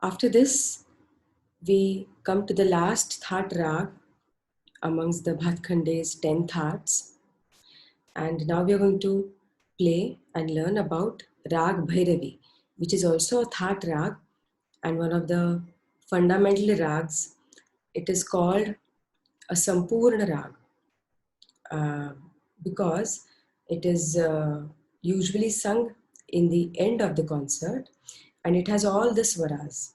After this, we come to the last That Rag amongst the Bhatkhande's 10 Thats. And now we are going to play and learn about Rag Bhairavi, which is also a That Rag and one of the fundamental rags. It is called a Sampurna Rag because it is usually sung in the end of the concert, and it has all the swaras.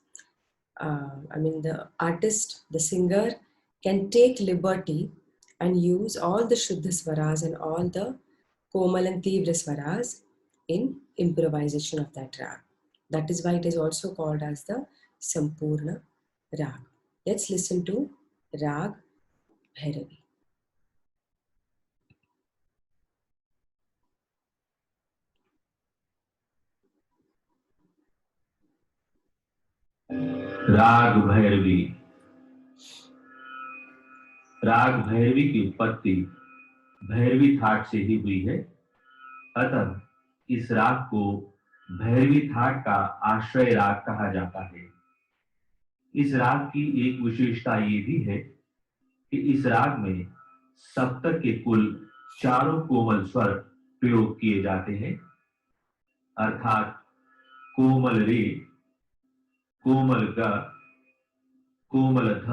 The artist, the singer can take liberty and use all the Shuddha Swaras and all the Komal and Tivra Swaras in improvisation of that rag. That is why it is also called as the Sampurna Rag. Let's listen to Rag Bhairavi. राग भैरवी। राग भैरवी की उत्पत्ति Bhairavi that से ही हुई है। अतः इस राग को भैरवी थाट का आश्रय राग कहा जाता है। इस राग की एक विशेषता ये भी है कि इस राग में सप्तक के कुल 4 कोमल स्वर प्रयोग किए जाते हैं, अर्थात कोमल रे, कोमल ग, कोमल ध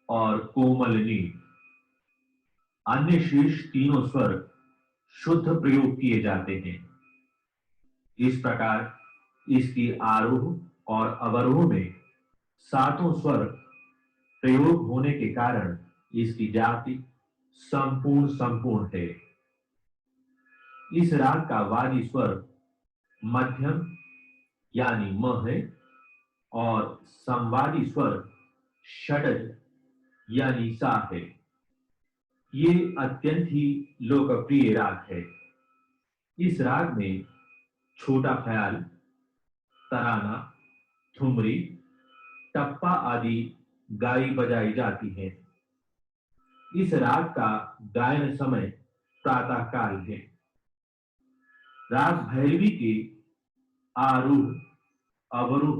और कोमल नी। अन्य शेष तीनों स्वर शुद्ध प्रयोग किए जाते हैं। इस प्रकार इसकी आरोह और अवरोह में 7 स्वर प्रयोग होने के कारण इसकी जाति संपूर्ण है। इस राग का वादी स्वर मध्यम यानी म है और संवादी स्वर षडज यानी सा है। ये अत्यंत ही लोकप्रिय राग है। इस राग में छोटा ख्याल, तराना, ठुमरी, टप्पा आदि गाई बजाई जाती है। इस राग का गायन समय प्रातः काल है। राग भैरवी के आरूढ़, अवरोह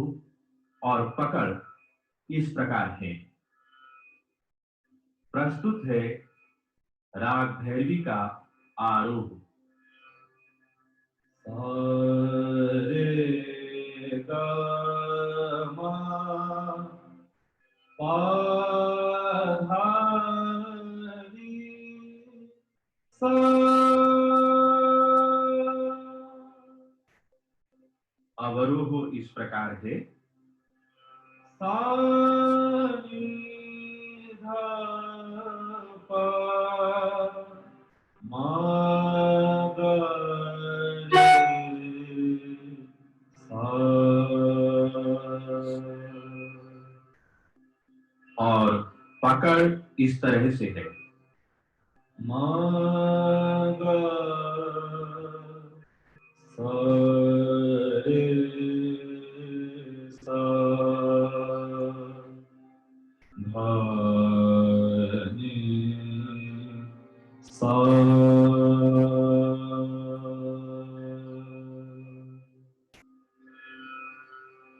और पकड़ इस प्रकार हैं। प्रस्तुत है राग भैरवी का आरोह। रे ग म प ध नि सा। अवरोह इस प्रकार है। सा नि ध प म ग रे सा। और पकड़ इस तरह से है। म ग सा रे सा ध नि सा।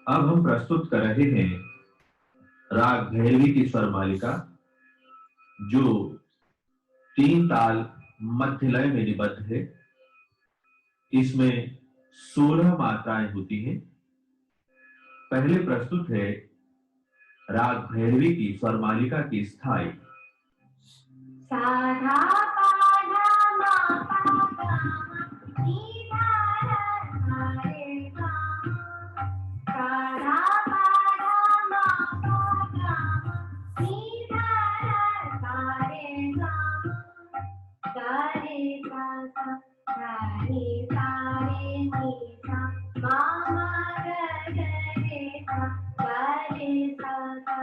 अब हम प्रस्तुत कर रहे हैं राग भैरवी की स्वर मालिका, जो 3 ताल मध्य लय में निबद्ध है। इसमें 16 मात्राएं होती हैं। पहले प्रस्तुत है राग भैरवी की स्वर मालिका की स्थाई। साधा पाधा मा पा गा नी धा रे गा। साधा पाधा मा पा गा नी धा रे गा। गा रे गा सा रे सा रे नी सा मा मा ग रे सा। गा रे सा सा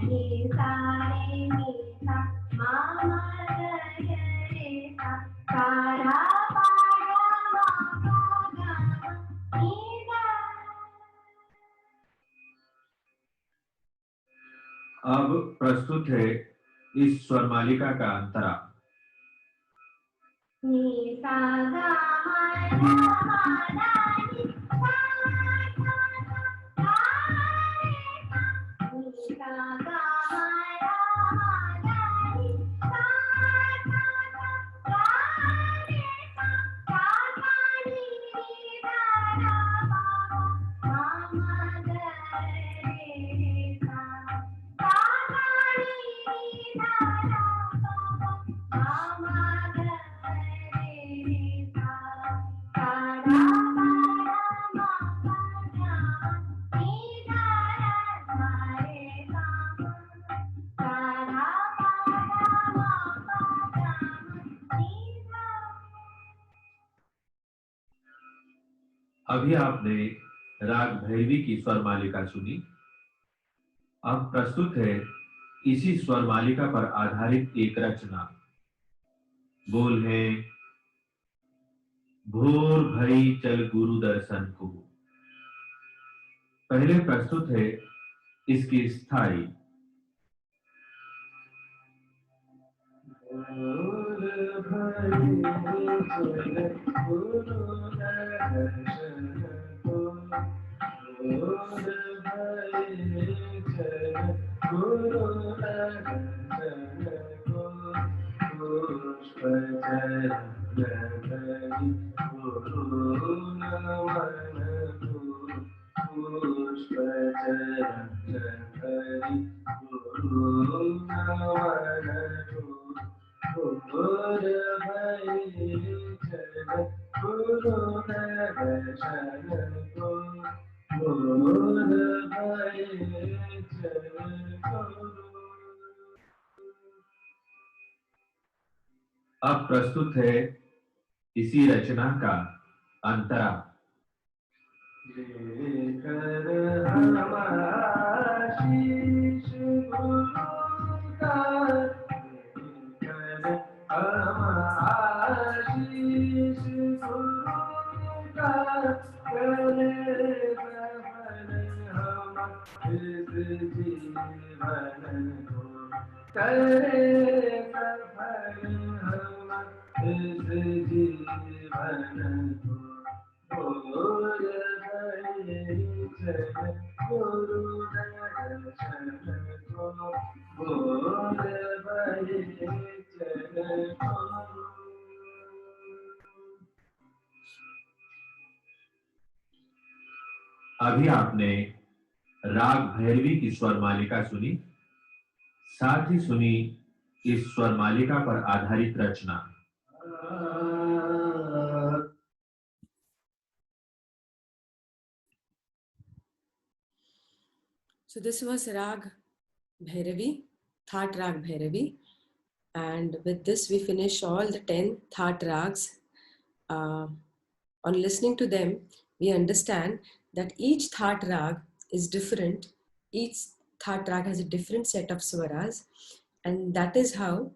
रे सा रे नी सा मा मा ग रे सा। साधा पाधा मा पा गा नी धा। अब प्रस्तुत है इस स्वर मालिका का अंतरा। नी सा गा मा धा मा धा नी सा धा धा गा अभी आपने राग भैरवी की स्वर मालिका सुनी। अब प्रस्तुत है इसी स्वर मालिका पर आधारित एक रचना। बोल है, भोर भई चल गुरु दर्शन को। पहले प्रस्तुत है इसकी स्थाई। भोर भई चल गुरु दर्शन को, भोर भई चल गुरु दर्शन को, पुष्प चरण धरि गुरु नमन को, पुष्प चरण धरि गुरु नमन को, भोर भई चल गुरु दर्शन को, भोर भई चल गुरु। अब प्रस्तुत है इसी रचना का अंतरा। लेकर हम आशीष गुरु का, लेकर हम आशीष गुरु का, करे सफल हम इस जीवन को, करे सफल हम इस जीवन को, भोर भई चल गुरु दर्शन को, भोर भई चल गुरु। अभी आपने राग भैरवी की स्वर मालिका सुनी, साथ ही सुनी इस स्वर मालिका पर आधारित रचना। So this was Rag Bhairavi, That Rag Bhairavi, and with this we finish all the 10 That Rags. On listening to them, we understand that each That Rag is different. Each That Rag has a different set of swaras, and that is how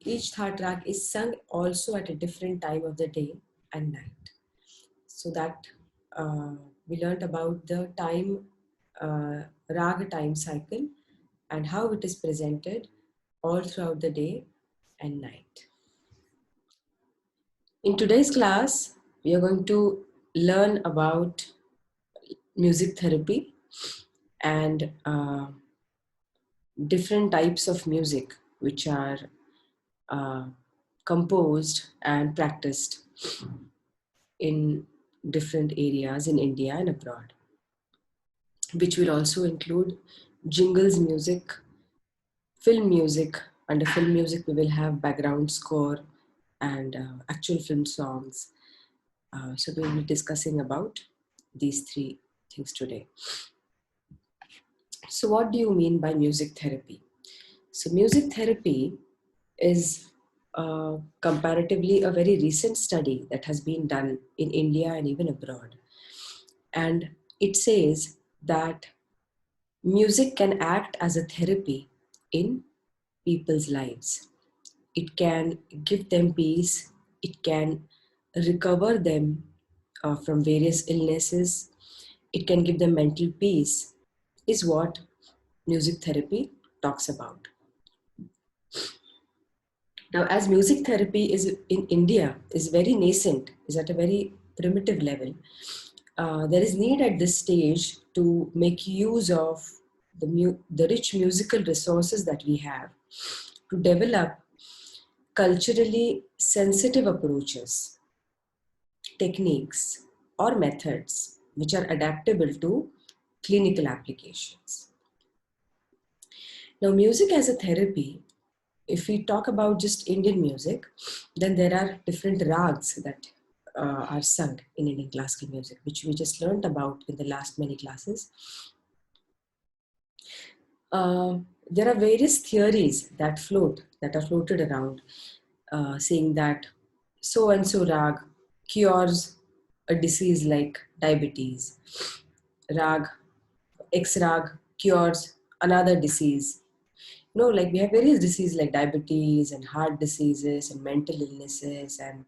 each That Rag is sung also at a different time of the day and night. So that we learned about the time rag time cycle and how it is presented all throughout the day and night. In today's class, we are going to learn about music therapy and different types of music which are composed and practiced in different areas in India and abroad, which will also include jingles music, film music. Under film music, we will have background score and actual film songs. So we will be discussing about these three things today. So what do you mean by music therapy? So music therapy is comparatively a very recent study that has been done in India and even abroad. And it says that music can act as a therapy in people's lives. It can give them peace. It can recover them from various illnesses. It can give them mental peace, is what music therapy talks about. Now, as music therapy is in India is very nascent, is at a very primitive level, there is need at this stage to make use of the rich musical resources that we have to develop culturally sensitive approaches, techniques, or methods which are adaptable to clinical applications. Now, music as a therapy, if we talk about just Indian music, then there are different rags that are sung in Indian classical music, which we just learned about in the last many classes. There are various theories that are floated around, saying that so and so rag cures a disease like diabetes. Rag, X rag cures another disease. Like we have various diseases like diabetes and heart diseases and mental illnesses and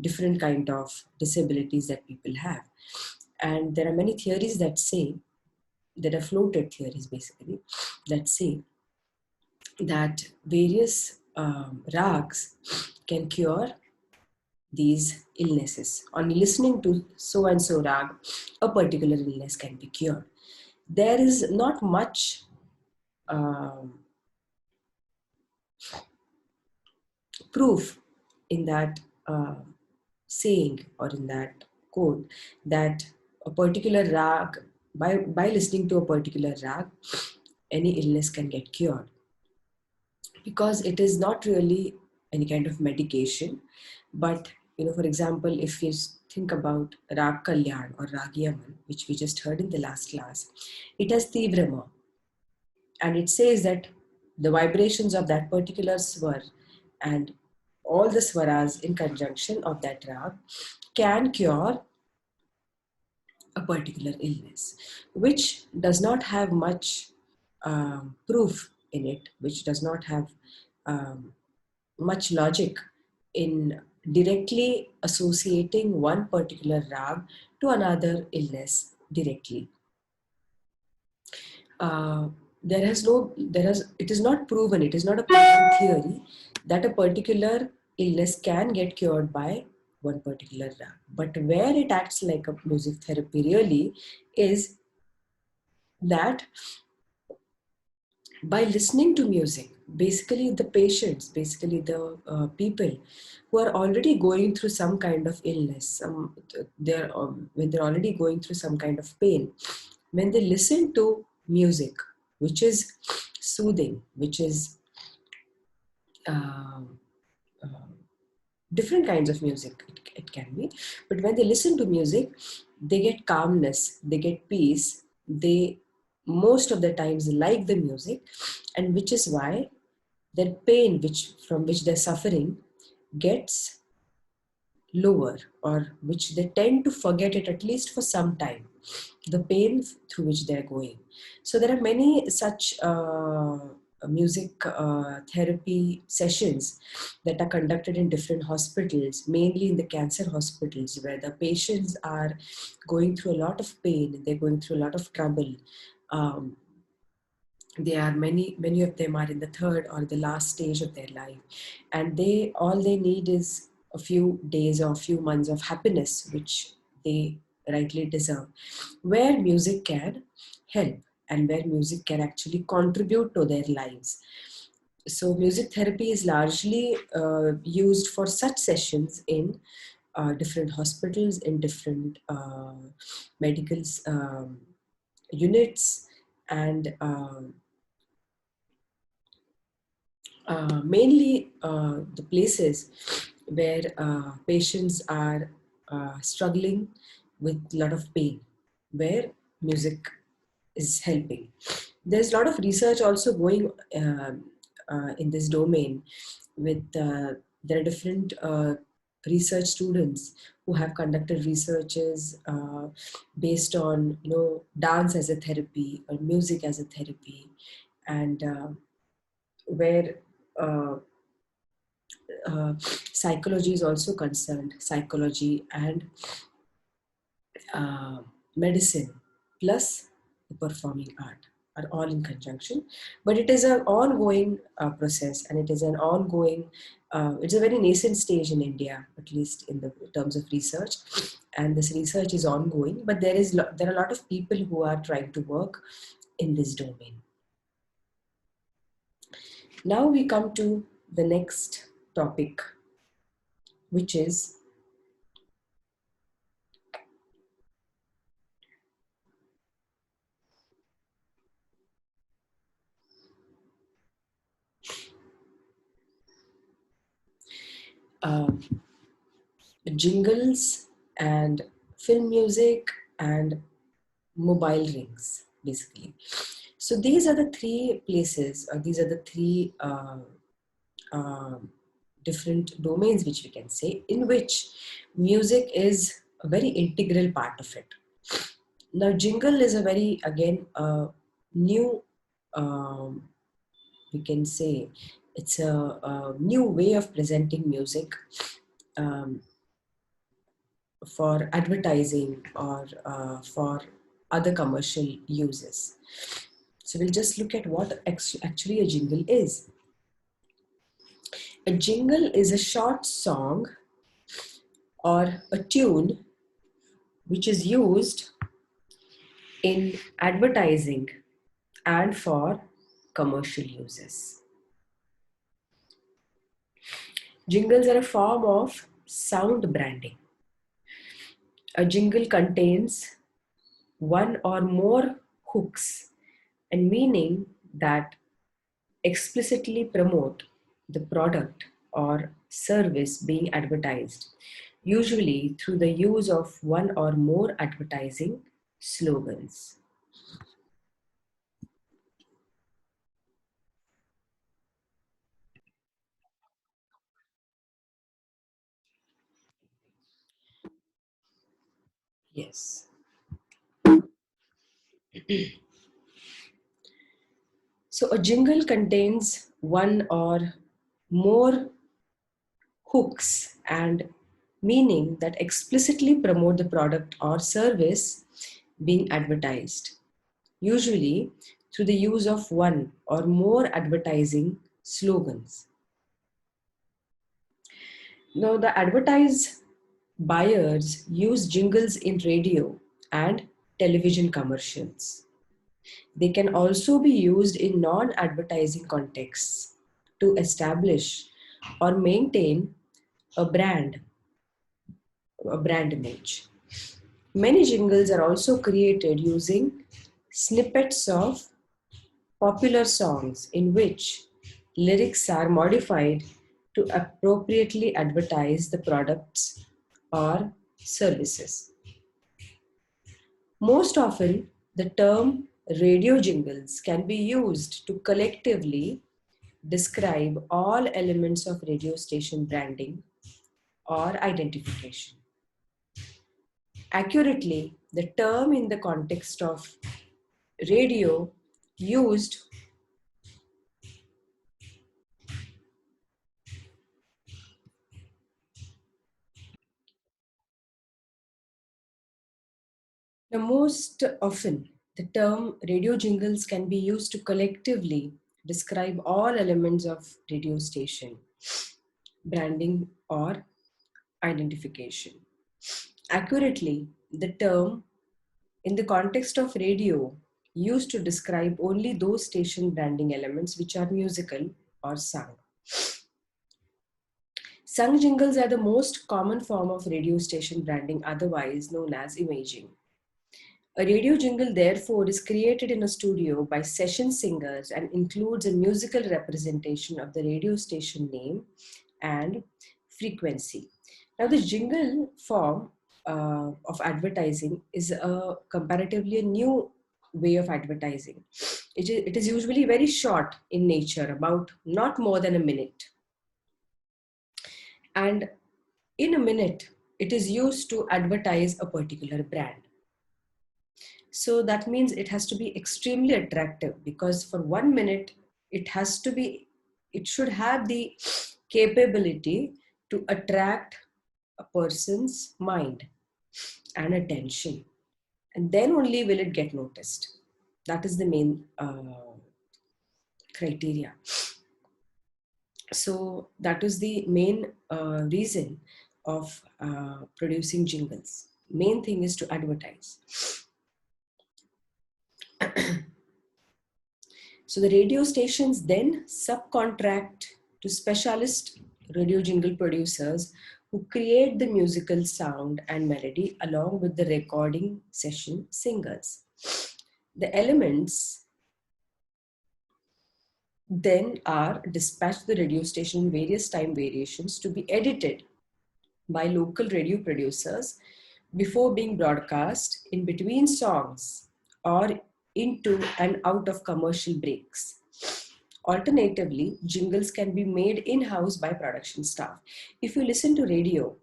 different kind of disabilities that people have. And there are many theories that say, that are floated theories basically, that say that various rags can cure these illnesses. On listening to so and so rag, a particular illness can be cured. There is not much proof in that saying or in that quote that a particular rag, by listening to a particular rag, any illness can get cured, because it is not really any kind of medication. But for example, if you think about Rag Kalyan or Rag Yaman, which we just heard in the last class, it has Tivrama, and it says that the vibrations of that particular swar and all the swaras in conjunction of that rag can cure a particular illness, which does not have much proof in it, which does not have um, much logic in directly associating one particular rag to another illness directly. Uh, it is not proven, it is not a proven theory that a particular illness can get cured by one particular rag. But where it acts like a music therapy really is that by listening to music, basically the patients, basically the people who are already going through some kind of illness, when they're already going through some kind of pain, when they listen to music, which is soothing, which is uh, uh, different kinds of music, it can be, but when they listen to music, they get calmness, they get peace, they most of the times like the music, and which is why their pain from which they're suffering gets lower, or which they tend to forget it at least for some time, the pain through which they're going. So there are many such music therapy sessions that are conducted in different hospitals, mainly in the cancer hospitals, where the patients are going through a lot of pain, they're going through a lot of trouble. um, they are many of them are in the third or the last stage of their life, and all they need is a few days or a few months of happiness, which they rightly deserve, where music can help and where music can actually contribute to their lives. So music therapy is largely used for such sessions in different hospitals, in different medical units, and mainly the places where patients are struggling with a lot of pain, where music is helping. There's a lot of research also going in this domain. There are different research students who have conducted researches based on dance as a therapy or music as a therapy, and where uh, psychology is also concerned. Psychology and medicine plus the performing art are all in conjunction, but it is an ongoing process, and it is an ongoing it's a very nascent stage in India, at least in the terms of research, and this research is ongoing, but there are a lot of people who are trying to work in this domain. Now we come to the next topic, which is um, jingles and film music and mobile rings, basically. So these are the three places, or these are the three different domains, which we can say, in which music is a very integral part of it. Now, jingle is a very, again, new, we can say, it's a new way of presenting music um, for advertising or for other commercial uses. So we'll just look at what actually a jingle is. A jingle is a short song or a tune which is used in advertising and for commercial uses. Jingles are a form of sound branding. A jingle contains one or more hooks and meaning that explicitly promote the product or service being advertised, usually through the use of one or more advertising slogans. Yes. So a jingle contains one or more hooks and meaning that explicitly promote the product or service being advertised, usually through the use of one or more advertising slogans. Now, the advertised buyers use jingles in radio and television commercials. They can also be used in non advertising contexts to establish or maintain a brand image. Many jingles are also created using snippets of popular songs in which lyrics are modified to appropriately advertise the products or services. Most often, the term radio jingles can be used to collectively describe all elements of radio station branding or identification. Accurately, the term in the context of radio used now most often the term radio jingles can be used to collectively describe all elements of radio station branding or identification. Accurately, the term in the context of radio used to describe only those station branding elements which are musical or sung. Sung jingles are the most common form of radio station branding, otherwise known as imaging. A radio jingle, therefore, is created in a studio by session singers and includes a musical representation of the radio station name and frequency. Now, the jingle form of advertising is a comparatively a new way of advertising. It is usually very short in nature, about not more than a minute. And in a minute, it is used to advertise a particular brand. So that means it has to be extremely attractive because for 1 minute, it should have the capability to attract a person's mind and attention. And then only will it get noticed. That is the main criteria. So that is the main reason of producing jingles. Main thing is to advertise. So the radio stations then subcontract to specialist radio jingle producers who create the musical sound and melody along with the recording session singers. The elements then are dispatched to the radio station in various time variations to be edited by local radio producers before being broadcast in between songs or into and out of commercial breaks. Alternatively, jingles can be made in-house by production staff. If you listen to radio,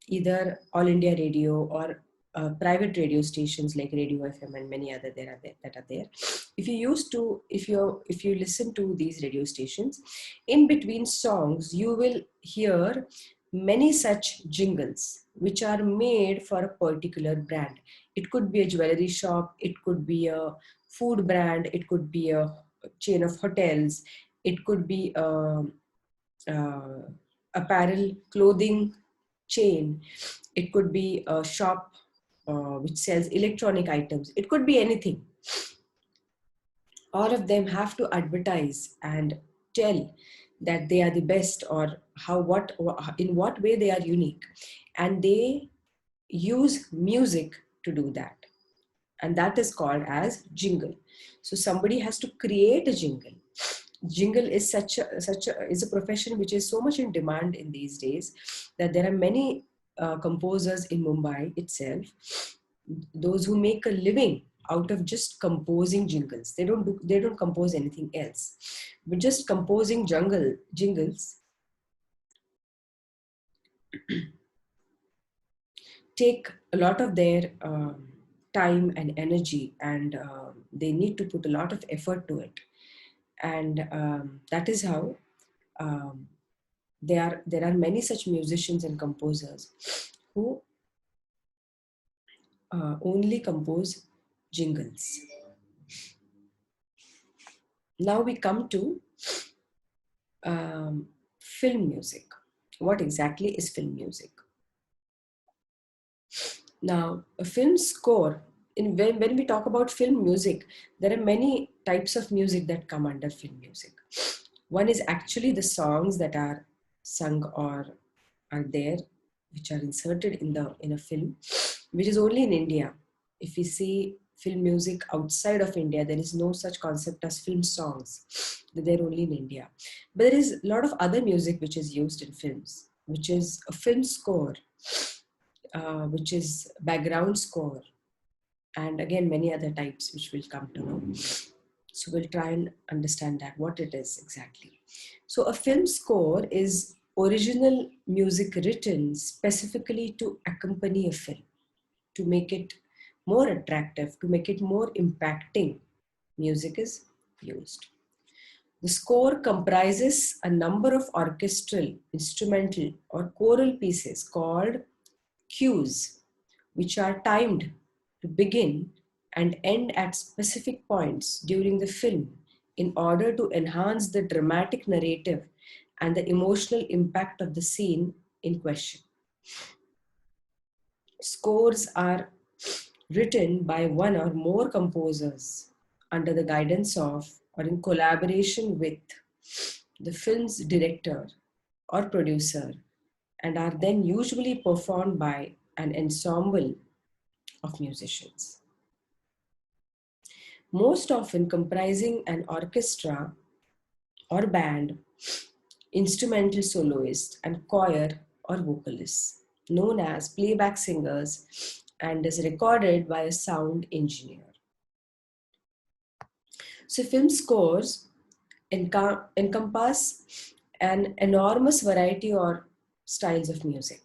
either All India Radio or private radio stations like Radio FM and many other that are there. If you listen to these radio stations, in between songs, you will hear many such jingles which are made for a particular brand. It could be a jewelry shop, it could be a food brand, it could be a chain of hotels, it could be a uh, apparel clothing chain, it could be a shop which sells electronic items, it could be anything. All of them have to advertise and tell that they are the best, or in what way they are unique, and they use music to do that, and that is called as jingle. So somebody has to create a jingle. Jingle is is a profession which is so much in demand in these days, that there are many composers in Mumbai itself, those who make a living out of just composing jingles. They don't compose anything else, but just composing jingles take a lot of their time and energy, and they need to put a lot of effort to it, and that is how um, there are many such musicians and composers who only compose jingles. Now we come to film music. What exactly is film music? Now, a film score, when we talk about film music, there are many types of music that come under film music. One is actually the songs that are sung or are there, which are inserted in a film, which is only in India. If we see film music outside of India, there is no such concept as film songs. They're only in India. But there is a lot of other music which is used in films, which is a film score, which is background score, and again many other types which we'll come to know. So we'll try and understand that what it is exactly. So a film score is original music written specifically to accompany a film, to make it more attractive, to make it more impacting. Music is used. The score comprises a number of orchestral, instrumental, or choral pieces called cues, which are timed to begin and end at specific points during the film in order to enhance the dramatic narrative and the emotional impact of the scene in question. Scores are written by one or more composers under the guidance of or in collaboration with the film's director or producer, and are then usually performed by an ensemble of musicians, most often comprising an orchestra or band, instrumental soloist, and choir or vocalists, known as playback singers, and is recorded by a sound engineer. So, film scores encompass an enormous variety or styles of music,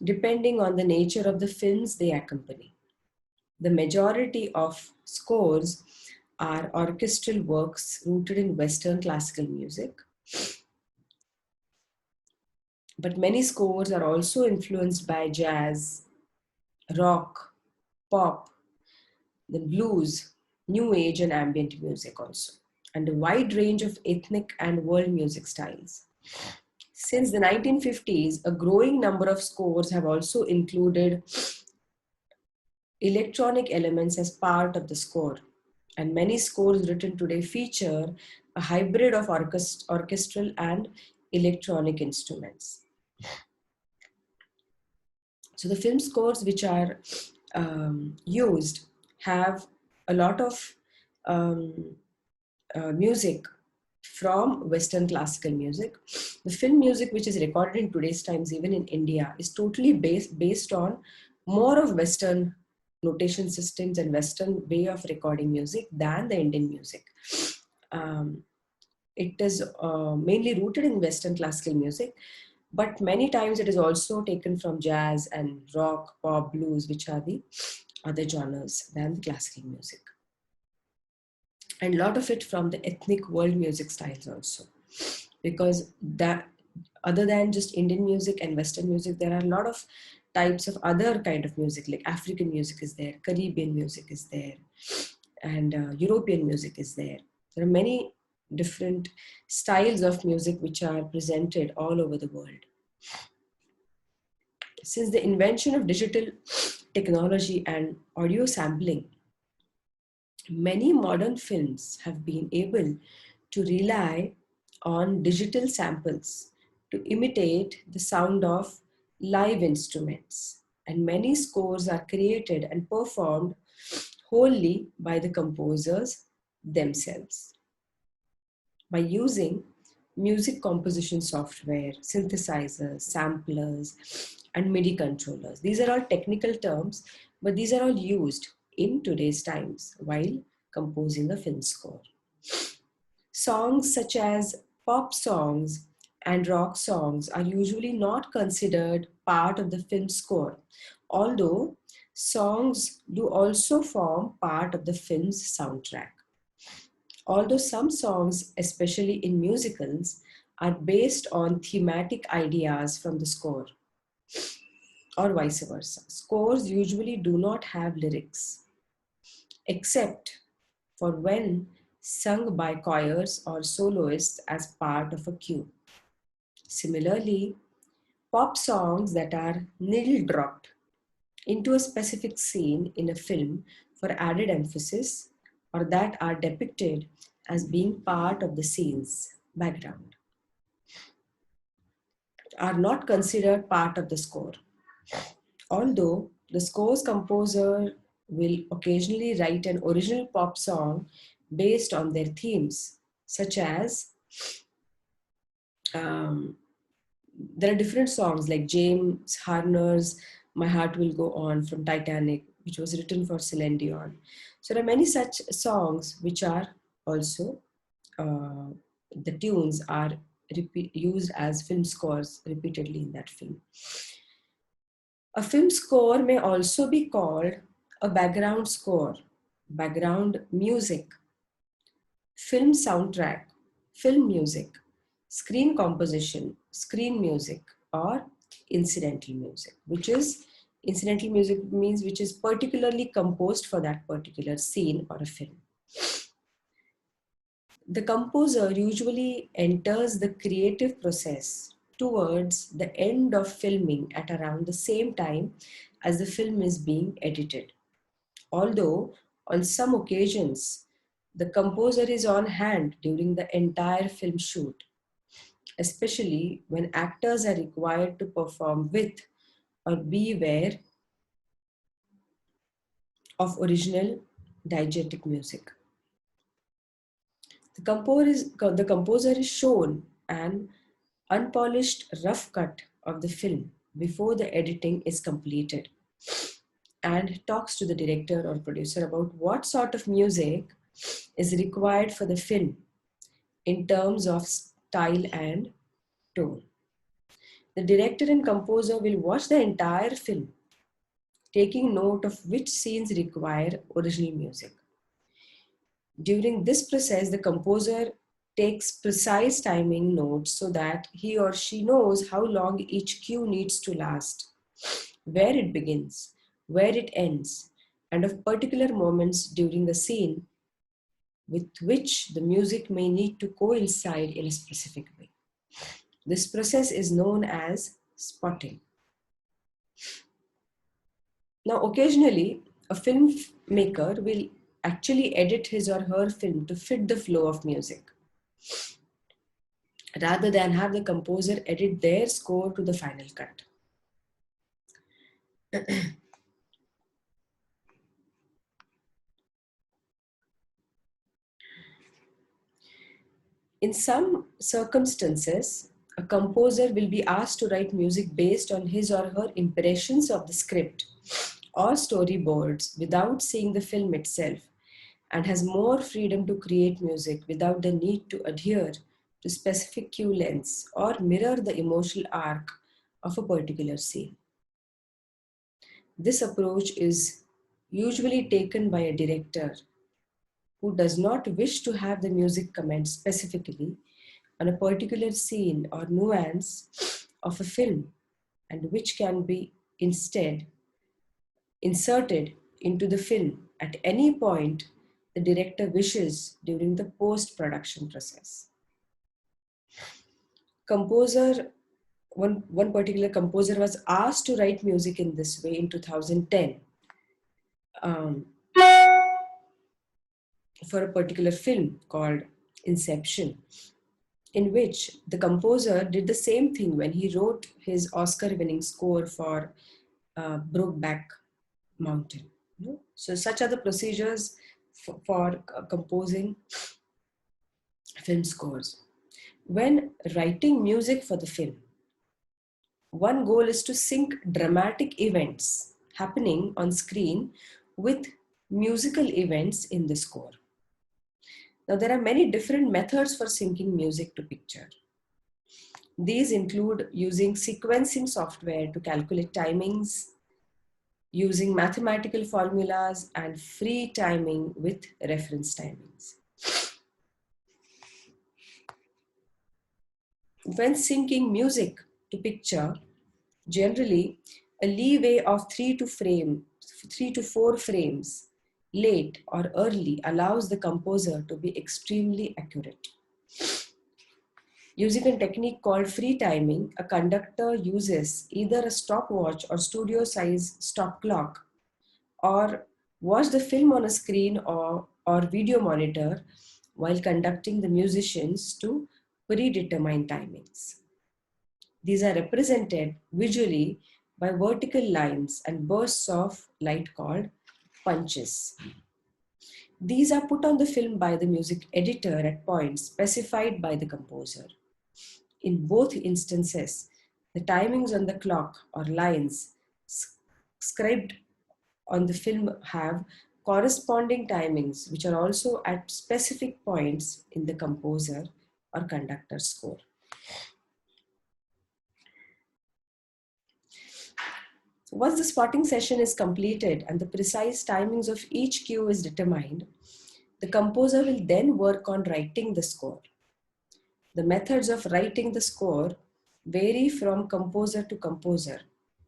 depending on the nature of the films they accompany. The majority of scores are orchestral works rooted in Western classical music, but many scores are also influenced by jazz, rock, pop, the blues, new age, and ambient music also, and a wide range of ethnic and world music styles. Since the 1950s, a growing number of scores have also included electronic elements as part of the score, and many scores written today feature a hybrid of orchestral and electronic instruments. So the film scores which are used have a lot of um, music from Western classical music. The film music which is recorded in today's times, even in India, is totally based on more of Western notation systems and Western way of recording music than the Indian music. It is mainly rooted in Western classical music, But many times it is also taken from jazz and rock, pop, blues, which are the other genres than the classical music. And a lot of it from the ethnic world music styles also. Because that, other than just Indian music and Western music, there are a lot of types of other kind of music, like African music is there, Caribbean music is there, and European music is there. There are many different styles of music which are presented all over the world. Since the invention of digital technology and audio sampling, many modern films have been able to rely on digital samples to imitate the sound of live instruments. And many scores are created and performed wholly by the composers themselves by using music composition software, synthesizers, samplers, and MIDI controllers. These are all technical terms, but these are all used in today's times while composing a film score. Songs such as pop songs and rock songs are usually not considered part of the film score, although songs do also form part of the film's soundtrack. Although some songs, especially in musicals, are based on thematic ideas from the score, or vice versa. Scores usually do not have lyrics, except for when sung by choirs or soloists as part of a cue. Similarly, pop songs that are needle dropped into a specific scene in a film for added emphasis or that are depicted as being part of the scene's background are not considered part of the score. Although the score's composer will occasionally write an original pop song based on their themes, such as um, there are different songs like James Horner's My Heart Will Go On from Titanic, which was written for Celine Dion. So there are many such songs which are also, the tunes are used as film scores repeatedly in that film. A film score may also be called a background score, background music, film soundtrack, film music, screen composition, screen music, or incidental music, which is incidental music means which is particularly composed for that particular scene or a film. The composer usually enters the creative process towards the end of filming at around the same time as the film is being edited. Although, on some occasions, the composer is on hand during the entire film shoot, especially when actors are required to perform with or be aware of original diegetic music. The composer is shown an unpolished rough cut of the film before the editing is completed and talks to the director or producer about what sort of music is required for the film in terms of style and tone. The director and composer will watch the entire film, taking note of which scenes require original music. During this process, the composer takes precise timing notes so that he or she knows how long each cue needs to last, where it begins, where it ends, and of particular moments during the scene with which the music may need to coincide in a specific way. This process is known as spotting. Now, occasionally, a filmmaker will actually edit his or her film to fit the flow of music, rather than have the composer edit their score to the final cut. In some circumstances, a composer will be asked to write music based on his or her impressions of the script or storyboards without seeing the film itself, and has more freedom to create music without the need to adhere to specific cue lengths or mirror the emotional arc of a particular scene. This approach is usually taken by a director who does not wish to have the music comment specifically on a particular scene or nuance of a film, and which can be instead inserted into the film at any point the director wishes during the post-production process. Composer one particular composer was asked to write music in this way in 2010 um, for a particular film called Inception, in which the composer did the same thing when he wrote his Oscar-winning score for Brokeback Mountain. So such are the procedures for composing film scores. When writing music for the film, one goal is to sync dramatic events happening on screen with musical events in the score. Now, there are many different methods for syncing music to picture. These include using sequencing software to calculate timings, using mathematical formulas, and free timing with reference timings. When syncing music to picture, generally a leeway of 3 to 4 frames late or early allows the composer to be extremely accurate. Using a technique called free timing, a conductor uses either a stopwatch or studio size stop clock, or watch the film on a screen or video monitor while conducting the musicians to predetermine timings. These are represented visually by vertical lines and bursts of light called punches. These are put on the film by the music editor at points specified by the composer. In both instances, the timings on the clock or lines scribed on the film have corresponding timings which are also at specific points in the composer or conductor's score. Once the spotting session is completed and the precise timings of each cue is determined, the composer will then work on writing the score. The methods of writing the score vary from composer to composer.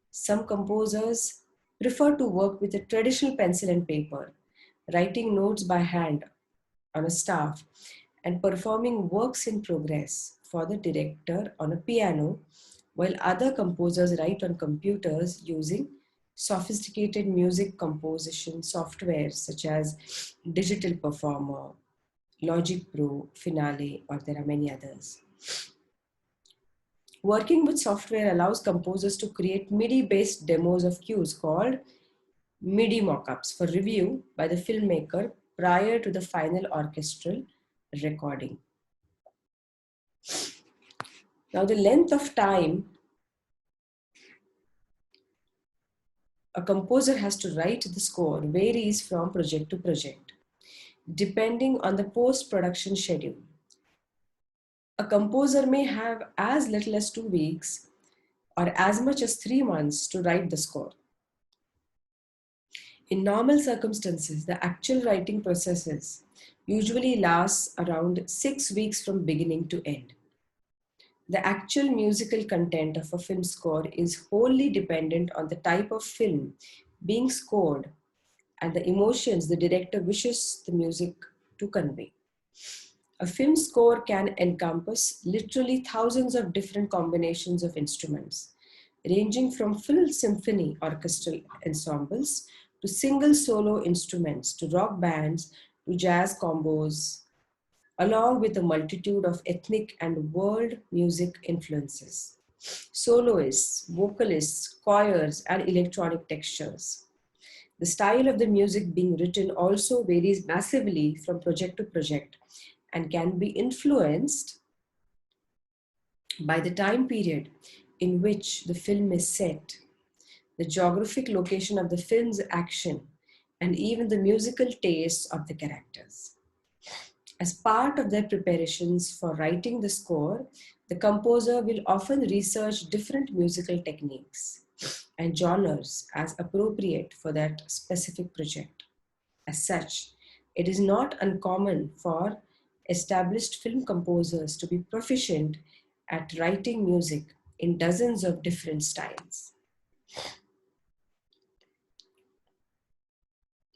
Some composers prefer to work with a traditional pencil and paper, writing notes by hand on a staff and performing works in progress for the director on a piano, while other composers write on computers using sophisticated music composition software such as Digital Performer, Logic Pro, Finale, or there are many others. Working with software allows composers to create MIDI-based demos of cues called MIDI mockups for review by the filmmaker prior to the final orchestral recording. Now, the length of time a composer has to write the score varies from project to project, depending on the post-production schedule. A composer may have as little as 2 weeks or as much as 3 months to write the score. In normal circumstances, the actual writing processes usually lasts around 6 weeks from beginning to end. The actual musical content of a film score is wholly dependent on the type of film being scored and the emotions the director wishes the music to convey. A film score can encompass literally thousands of different combinations of instruments, ranging from full symphony orchestral ensembles to single solo instruments to rock bands to jazz combos, along with a multitude of ethnic and world music influences, soloists, vocalists, choirs, and electronic textures. The style of the music being written also varies massively from project to project and can be influenced by the time period in which the film is set, the geographic location of the film's action, and even the musical tastes of the characters. As part of their preparations for writing the score, the composer will often research different musical techniques and genres as appropriate for that specific project. As such, it is not uncommon for established film composers to be proficient at writing music in dozens of different styles.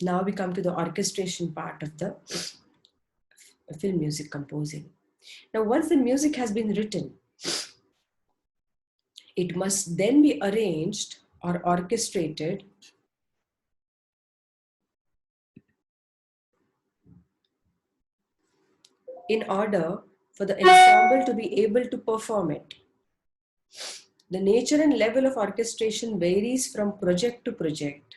Now we come to the orchestration part of the film music composing. Now, once the music has been written, it must then be arranged or orchestrated in order for the ensemble to be able to perform it. The nature and level of orchestration varies from project to project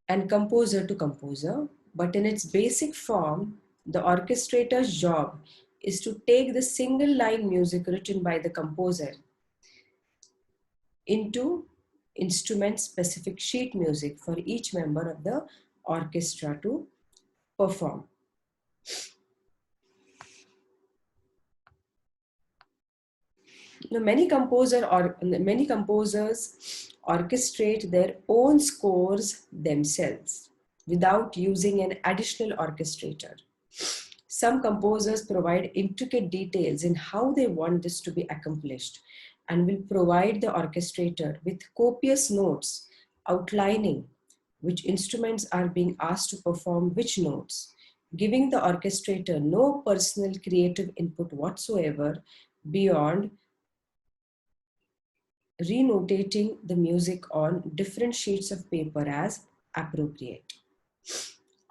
and composer to composer, but in its basic form, the orchestrator's job is to take the single line music written by the composer into instrument specific sheet music for each member of the orchestra to perform. Now, many composers orchestrate their own scores themselves without using an additional orchestrator. Some composers provide intricate details in how they want this to be accomplished and will provide the orchestrator with copious notes outlining which instruments are being asked to perform which notes, giving the orchestrator no personal creative input whatsoever beyond renotating the music on different sheets of paper as appropriate.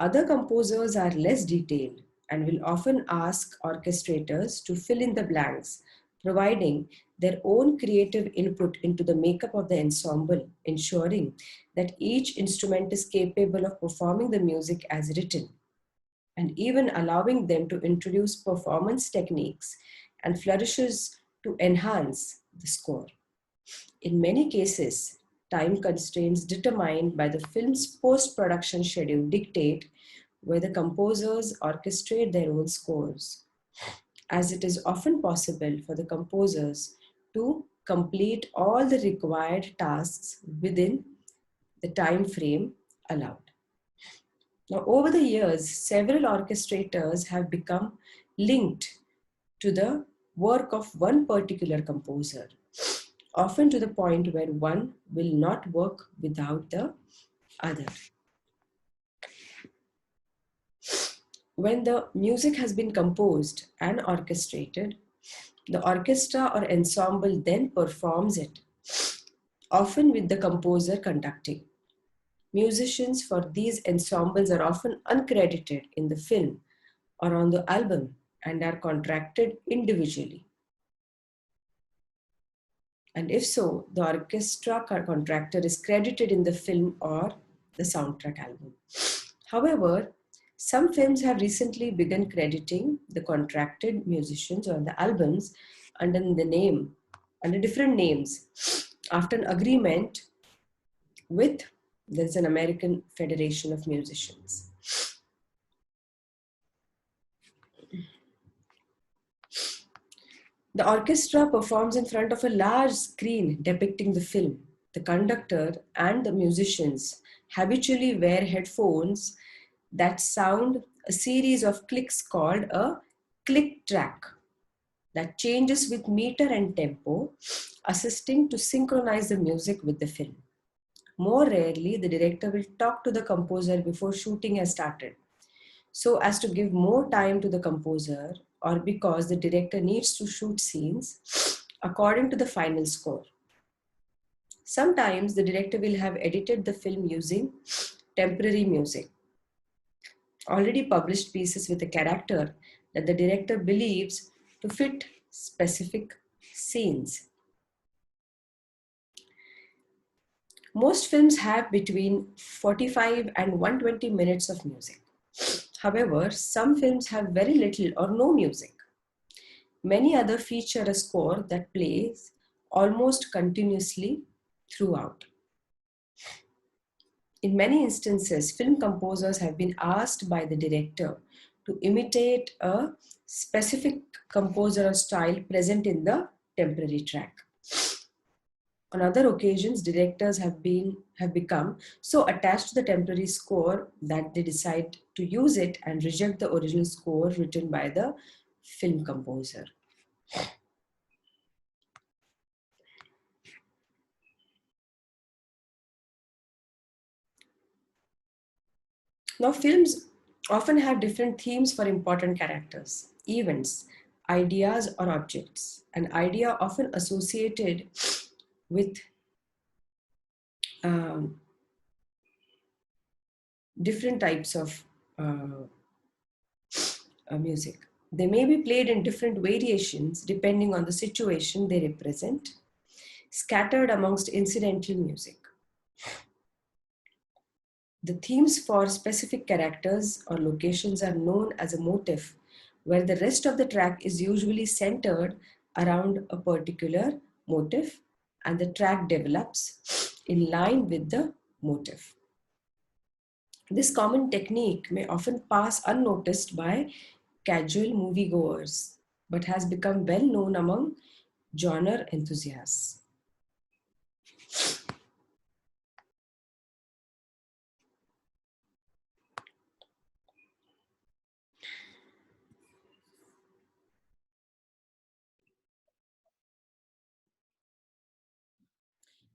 Other composers are less detailed and will often ask orchestrators to fill in the blanks, providing their own creative input into the makeup of the ensemble, ensuring that each instrument is capable of performing the music as written, and even allowing them to introduce performance techniques and flourishes to enhance the score. In many cases, time constraints determined by the film's post-production schedule dictate where the composers orchestrate their own scores, as it is often possible for the composers to complete all the required tasks within the time frame allowed. Now, over the years, several orchestrators have become linked to the work of one particular composer, often to the point where one will not work without the other. When the music has been composed and orchestrated, the orchestra or ensemble then performs it, often with the composer conducting. Musicians for these ensembles are often uncredited in the film or on the album and are contracted individually. And if so, the orchestra contractor is credited in the film or the soundtrack album. However, some films have recently begun crediting the contracted musicians on the albums under different names, after an agreement with there's an American Federation of Musicians. The orchestra performs in front of a large screen depicting the film. The conductor and the musicians habitually wear headphones that sound a series of clicks called a click track that changes with meter and tempo, assisting to synchronize the music with the film. More rarely, the director will talk to the composer before shooting has started, so as to give more time to the composer or because the director needs to shoot scenes according to the final score. Sometimes the director will have edited the film using temporary music, already published pieces with a character that the director believes to fit specific scenes. Most films have between 45 and 120 minutes of music. However, some films have very little or no music. Many other feature a score that plays almost continuously throughout. In many instances, film composers have been asked by the director to imitate a specific composer or style present in the temporary track. On other occasions, directors have become so attached to the temporary score that they decide to use it and reject the original score written by the film composer. Now, films often have different themes for important characters, events, ideas, or objects. An idea often associated with um, different types of uh, music. They may be played in different variations depending on the situation they represent, scattered amongst incidental music. The themes for specific characters or locations are known as a motif, where the rest of the track is usually centered around a particular motif and the track develops in line with the motif. This common technique may often pass unnoticed by casual moviegoers, but has become well known among genre enthusiasts.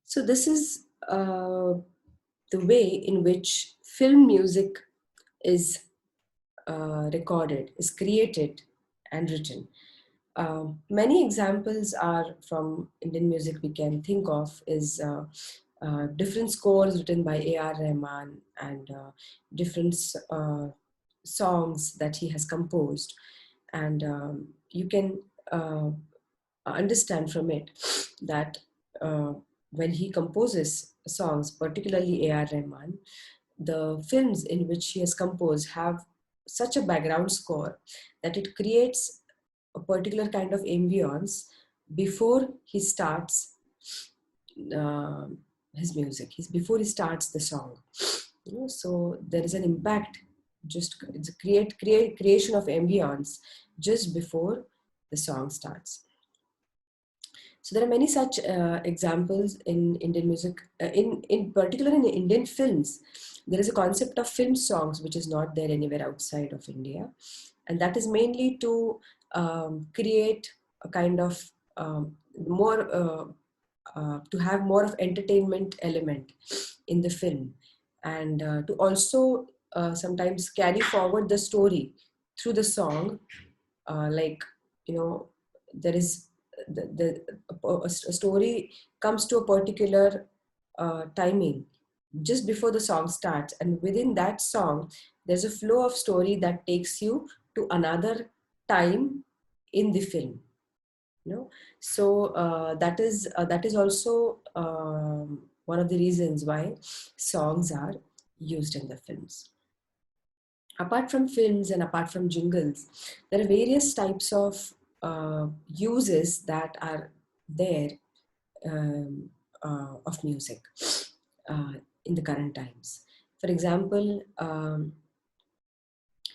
So, this is the way in which film music is recorded, is created, and written. Many examples are from Indian music we can think of is different scores written by A.R. Rahman and different songs that he has composed. And you can understand from it that when he composes songs, particularly A.R. Rahman, the films in which he has composed have such a background score that it creates a particular kind of ambience before he starts uh, his music. Before he starts the song. So there is an impact. It's a creation of ambience just before the song starts. So there are many such examples in Indian music. In particular in Indian films, there is a concept of film songs which is not there anywhere outside of India, and that is mainly to create a kind of more to have more of entertainment element in the film, and to also sometimes carry forward the story through the song, like there is a story comes to a particular timing just before the song starts, and within that song there's a flow of story that takes you to another time in the film. So that is also one of the reasons why songs are used in the films. Apart from films and apart from jingles, there are various types of uses that are there of music in the current times. For example,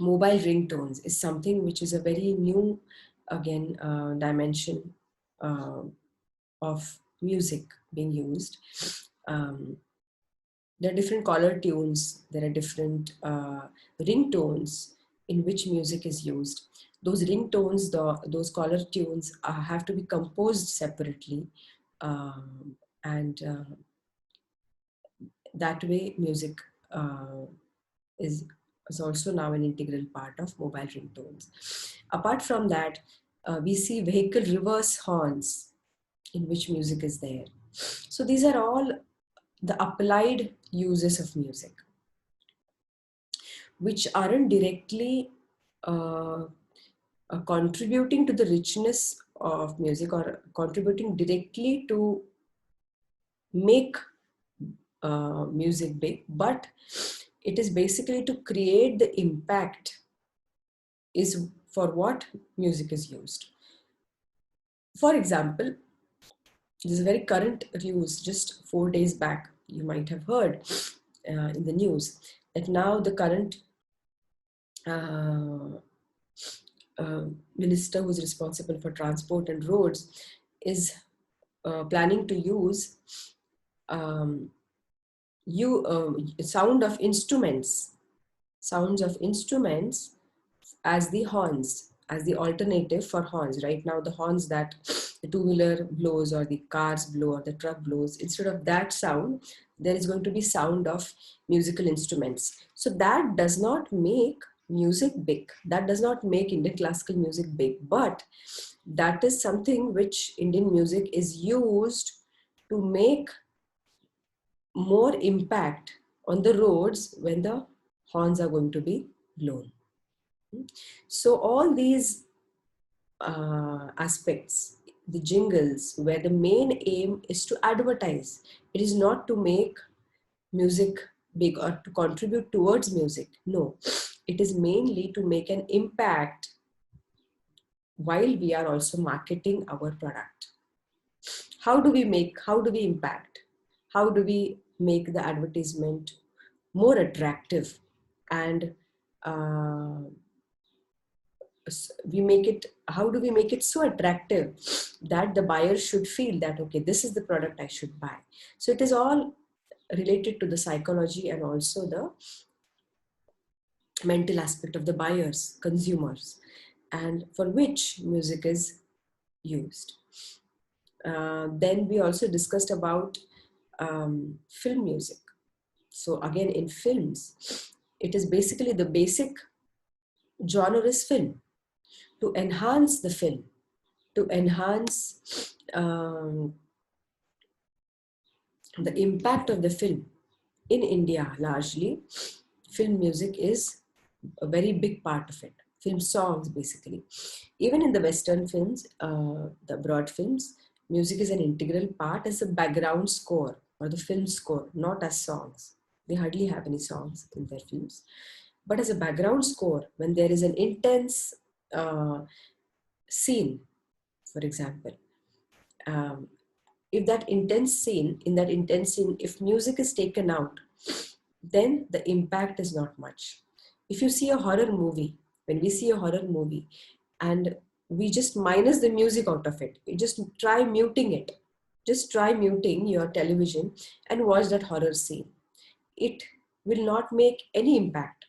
mobile ringtones is something which is a very new, again, dimension of music being used. There are different caller tunes, there are different ringtones in which music is used. Those ringtones, those caller tunes have to be composed separately, and that way music is also now an integral part of mobile ringtones. Apart from that, we see vehicle reverse horns in which music is there. So these are all the applied uses of music, which aren't directly contributing to the richness of music or contributing directly to make music big, but it is basically to create the impact is for what music is used. For example, this is a very current news. Just 4 days back, you might have heard in the news that now the current minister who's responsible for transport and roads is planning to use um, sounds of instruments as the horns, as the alternative for horns. Right now, the horns that the two-wheeler blows or the cars blow or the truck blows, instead of that sound, there is going to be sound of musical instruments. So that does not make music big. That does not make Indian classical music big, but that is something which Indian music is used to make more impact on the roads when the horns are going to be blown. So all these aspects, the jingles, where the main aim is to advertise. It is not to make music big or to contribute towards music. No, it is mainly to make an impact while we are also marketing our product. How do we impact? How do we make the advertisement more attractive and uh, how do we make it so attractive that the buyer should feel that, okay, this is the product I should buy? So it is all related to the psychology and also the mental aspect of the buyers, consumers, and for which music is used. Then we also discussed about film music. So again, in films, it is basically the basic genre is film. To enhance the film, to enhance the impact of the film in India, largely, film music is a very big part of it. Film songs, basically. Even in the Western films, the broad films, music is an integral part as a background score or the film score, not as songs. They hardly have any songs in their films. But as a background score, when there is an intense scene, for example, um, if in that intense scene, if music is taken out, then the impact is not much. If you see a horror movie, when we see a horror movie and we just minus the music out of it, you just try muting it. Just try muting your television and watch that horror scene. It will not make any impact.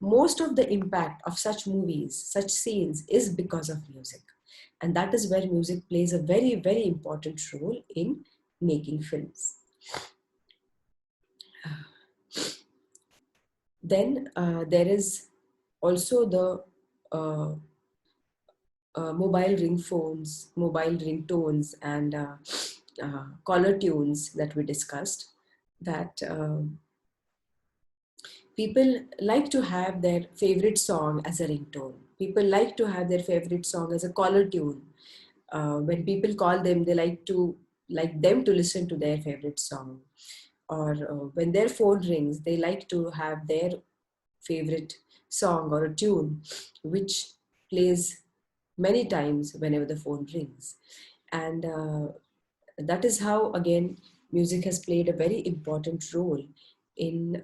Most of the impact of such movies, such scenes, is because of music. And that is where music plays a very, very important role in making films. Then there is also the mobile ring phones, mobile ringtones, and caller tunes that we discussed, that people like to have their favorite song as a ringtone. People like to have their favorite song as a caller tune. When people call them, they like them to listen to their favorite song. Or when their phone rings, they like to have their favorite song or a tune which plays many times whenever the phone rings. And that is how, again, music has played a very important role in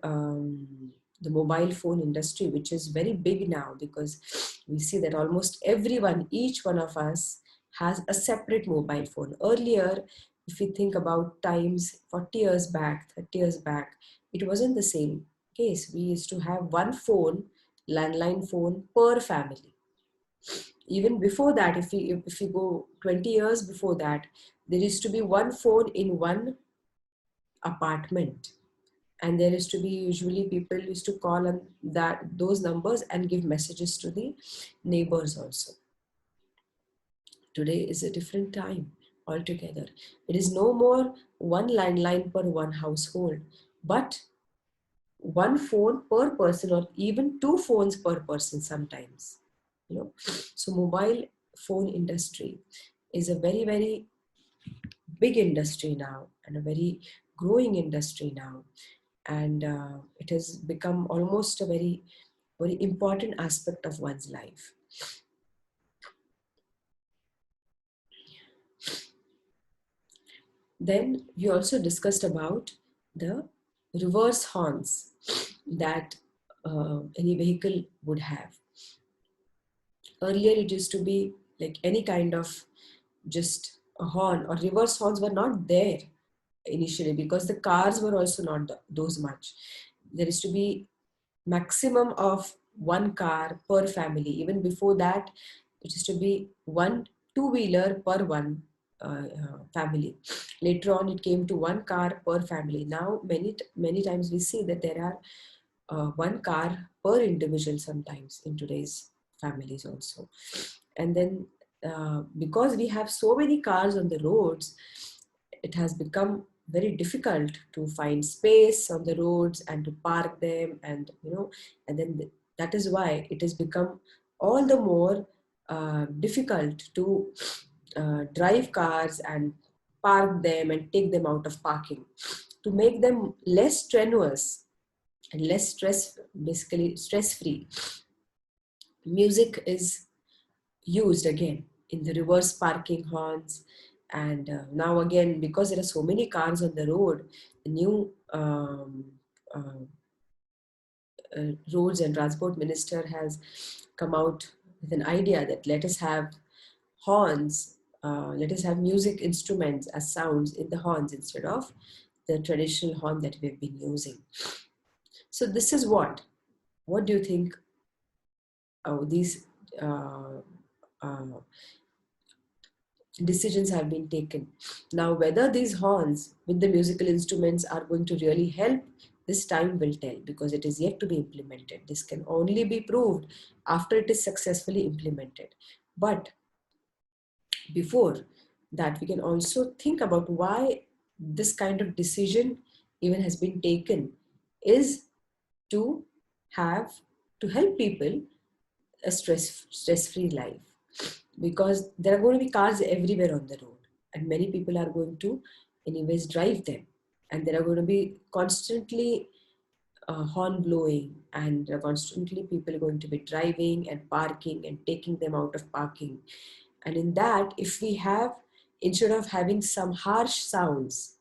the mobile phone industry, which is very big now, because we see that almost everyone, each one of us, has a separate mobile phone. Earlier, if we think about times 40 years back, 30 years back, it wasn't the same case. We used to have one phone, landline phone, per family. Even before that, if we go 20 years before that, there used to be one phone in one apartment, and there used to be, usually people used to call on those numbers and give messages to the neighbors also. Today is a different time altogether. It is no more one landline per one household, but one phone per person, or even two phones per person sometimes. So mobile phone industry is a very, very big industry now, and a very growing industry now, and it has become almost a very, very important aspect of one's life. Then we also discussed about the reverse horns that any vehicle would have. Earlier, it used to be like any kind of just a horn, or reverse horns were not there initially, because the cars were also not those much. There used to be maximum of one car per family. Even before that, it used to be one two-wheeler per one family. Later on, it came to one car per family. Now, many times we see that there are one car per individual sometimes in today's families also. And then because we have so many cars on the roads, it has become very difficult to find space on the roads and to park them, and and then that is why it has become all the more difficult to drive cars and park them and take them out of parking. To make them less strenuous and less basically stress free, music is used again in the reverse parking horns. And now again, because there are so many cars on the road, the new uh, roads and transport minister has come out with an idea that let us have horns, let us have music instruments as sounds in the horns instead of the traditional horn that we've been using. So this is what do you think these uh, uh, decisions have been taken. Now, whether these horns with the musical instruments are going to really help, this time will tell, because it is yet to be implemented. This can only be proved after it is successfully implemented. But before that, we can also think about why this kind of decision even has been taken, is to have to help people a stress-free life, because there are going to be cars everywhere on the road, and many people are going to anyways drive them, and there are going to be constantly horn blowing, and constantly people going to be driving and parking and taking them out of parking. And in that, if we have, instead of having some harsh sounds,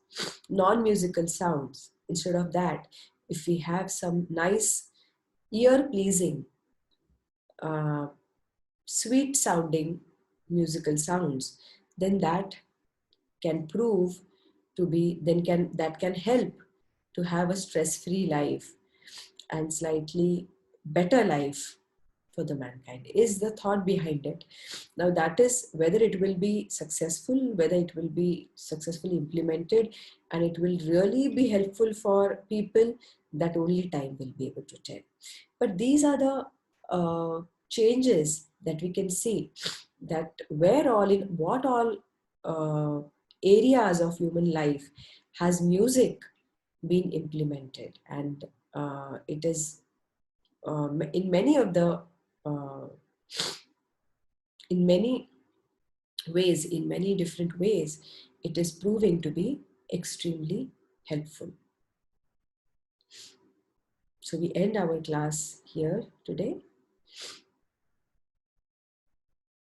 non-musical sounds, instead of that, if we have some nice ear pleasing uh, sweet sounding musical sounds, then that can prove to be, then can that can help to have a stress free life and slightly better life for the mankind, is the thought behind it. Now, that is whether it will be successful, whether it will be successfully implemented, and it will really be helpful for people, that only time will be able to tell. But these are the changes that we can see, that where all in what all uh, areas of human life has music been implemented. And it is in many of the uh, in many ways, in many different ways, it is proving to be extremely helpful. So we end our class here today.